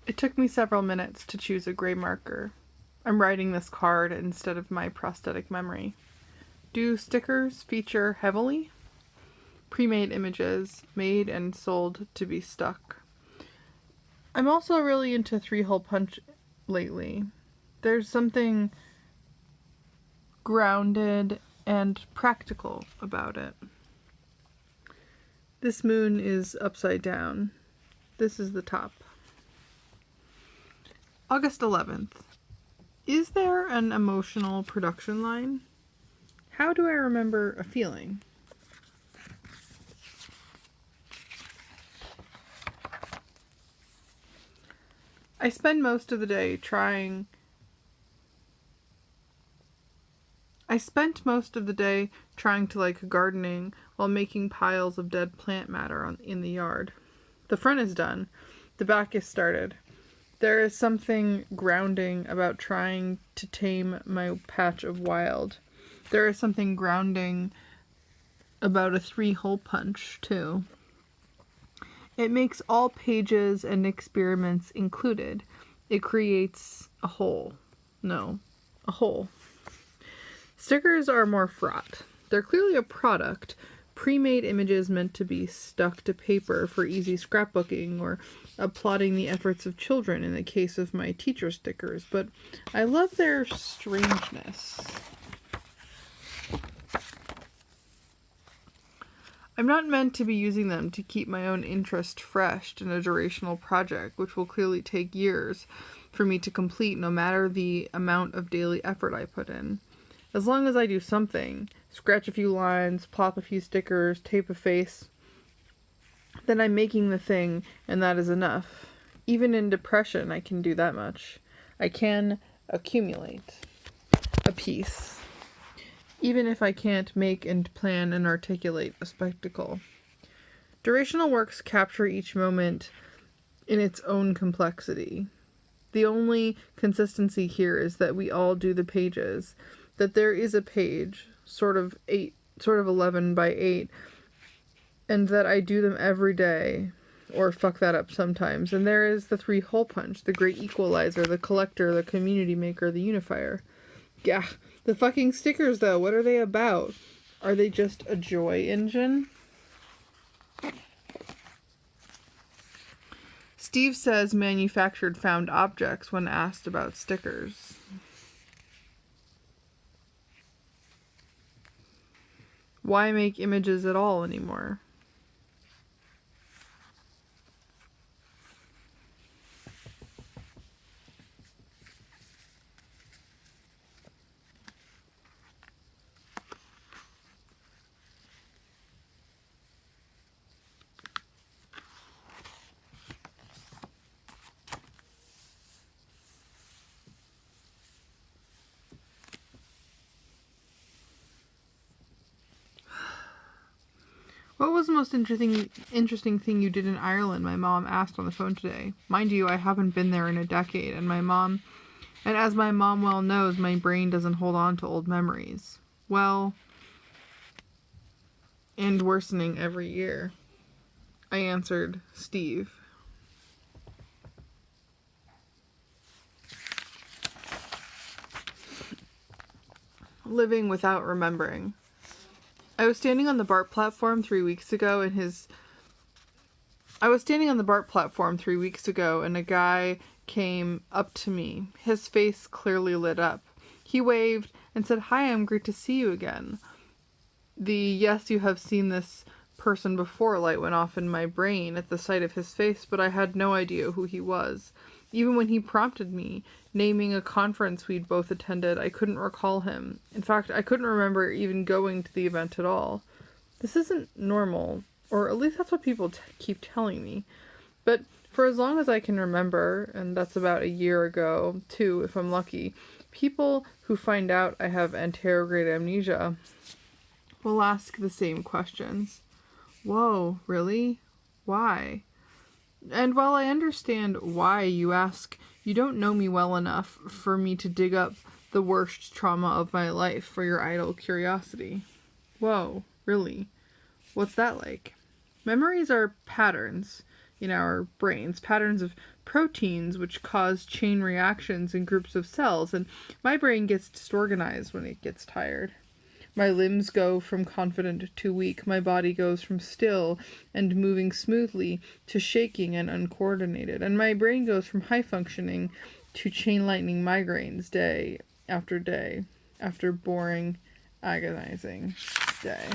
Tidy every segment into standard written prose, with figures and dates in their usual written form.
It took me several minutes to choose a gray marker. I'm writing this card instead of my prosthetic memory. Do stickers feature heavily? Pre-made images, made and sold to be stuck. I'm also really into 3-hole punch lately. There's something grounded and practical about it. This moon is upside down. This is the top. August 11th. Is there an emotional production line? How do I remember a feeling? I spend most of the day trying to like gardening while making piles of dead plant matter in the yard. The front is done. The back is started. There is something grounding about trying to tame my patch of wild. There is something grounding about a 3-hole punch, too. It makes all pages and experiments included. It creates a whole. No, a whole. Stickers are more fraught. They're clearly a product, pre-made images meant to be stuck to paper for easy scrapbooking or applauding the efforts of children in the case of my teacher stickers, but I love their strangeness. I'm not meant to be using them to keep my own interest fresh in a durational project, which will clearly take years for me to complete no matter the amount of daily effort I put in. As long as I do something, scratch a few lines, plop a few stickers, tape a face, then I'm making the thing, and that is enough. Even in depression, I can do that much. I can accumulate a piece, even if I can't make and plan and articulate a spectacle. Durational works capture each moment in its own complexity. The only consistency here is that we all do the pages, that there is a page, sort of 11 by 8, and that I do them every day, or fuck that up sometimes. And there is the 3-hole punch, the great equalizer, the collector, the community maker, the unifier. Yeah, the fucking stickers though, what are they about? Are they just a joy engine? Steve says manufactured found objects when asked about stickers. Why make images at all anymore? What was the most interesting thing you did in Ireland? My mom asked on the phone today. Mind you, I haven't been there in a decade, and as my mom well knows, my brain doesn't hold on to old memories. Well, and worsening every year. I answered, Steve. Living without remembering. I was standing on the BART platform 3 weeks ago, and a guy came up to me, his face clearly lit up. He waved and said, "Hi, I'm great to see you again." The "yes, you have seen this person before" light went off in my brain at the sight of his face, but I had no idea who he was. Even when he prompted me, naming a conference we'd both attended, I couldn't recall him. In fact, I couldn't remember even going to the event at all. This isn't normal, or at least that's what people keep telling me. But for as long as I can remember, and that's about a year ago, too, if I'm lucky, people who find out I have anterograde amnesia will ask the same questions. Whoa, really? Why? And while I understand why you ask, you don't know me well enough for me to dig up the worst trauma of my life for your idle curiosity. Whoa, really? What's that like? Memories are patterns. in our brains, patterns of proteins which cause chain reactions in groups of cells, and my brain gets disorganized when it gets tired. My limbs go from confident to weak. My body goes from still and moving smoothly to shaking and uncoordinated. And my brain goes from high functioning to chain lightning migraines day after boring, agonizing day.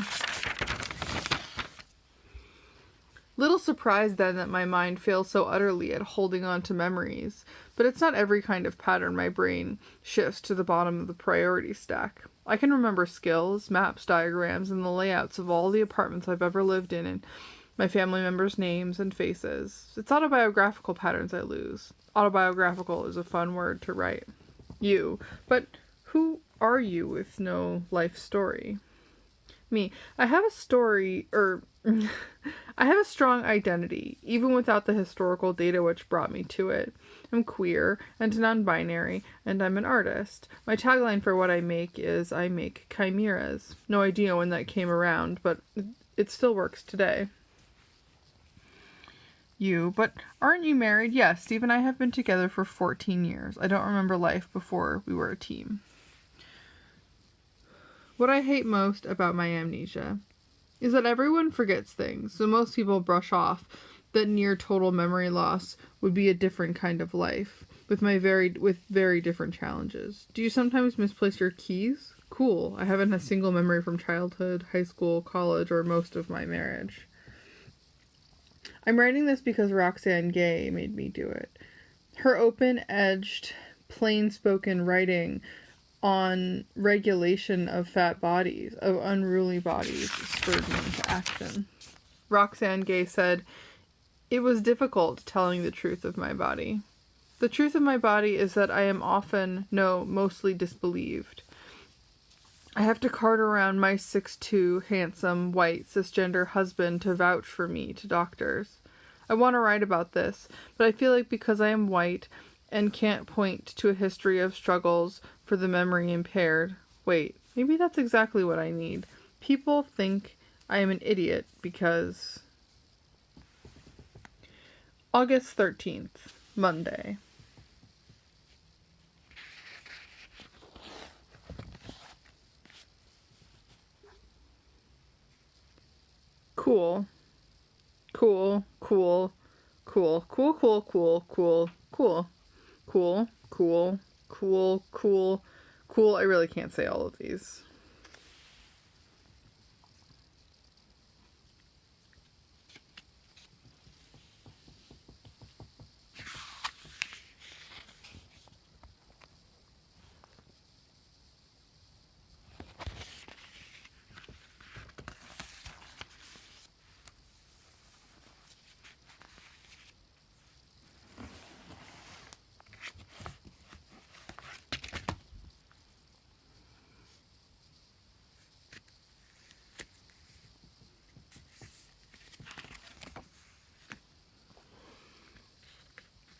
Little surprised then that my mind fails so utterly at holding on to memories, but it's not every kind of pattern my brain shifts to the bottom of the priority stack. I can remember skills, maps, diagrams, and the layouts of all the apartments I've ever lived in, and my family members' names and faces. It's autobiographical patterns I lose. Autobiographical is a fun word to write. You. But who are you with no life story? Me. I have a story, I have a strong identity, even without the historical data which brought me to it. I'm queer and non-binary, and I'm an artist. My tagline for what I make is, I make chimeras. No idea when that came around, but it still works today. You, but aren't you married? Yes, Steve and I have been together for 14 years. I don't remember life before we were a team. What I hate most about my amnesia is that everyone forgets things, so most people brush off that near total memory loss would be a different kind of life, with very different challenges. Do you sometimes misplace your keys? Cool. I haven't a single memory from childhood, high school, college, or most of my marriage. I'm writing this because Roxane Gay made me do it. Her open-edged, plain-spoken writing on regulation of fat bodies, of unruly bodies, spurred me into action. Roxane Gay said, "It was difficult telling the truth of my body. The truth of my body is that I am mostly disbelieved. I have to cart around my 6'2", handsome, white, cisgender husband to vouch for me to doctors. I want to write about this, but I feel like because I am white and can't point to a history of struggles for the memory impaired. Wait, maybe that's exactly what I need. People think I am an idiot because..." August 13th, Monday. Cool. Cool, cool, cool, cool, cool, cool, cool, cool, cool, cool, cool, cool, cool. I really can't say all of these.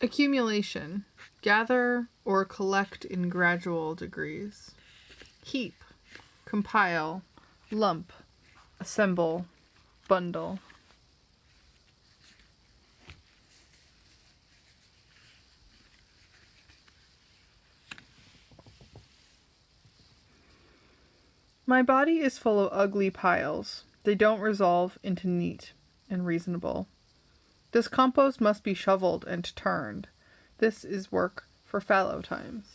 Accumulation. Gather or collect in gradual degrees. Heap. Compile. Lump. Assemble. Bundle. My body is full of ugly piles. They don't resolve into neat and reasonable. This compost must be shoveled and turned. This is work for fallow times.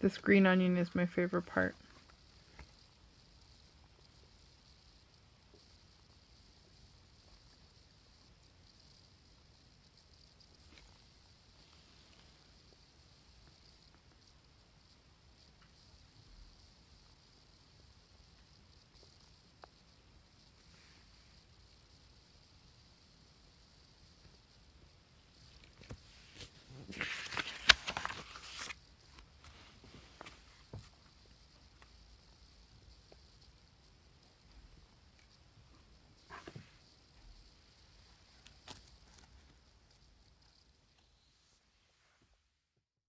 This green onion is my favorite part.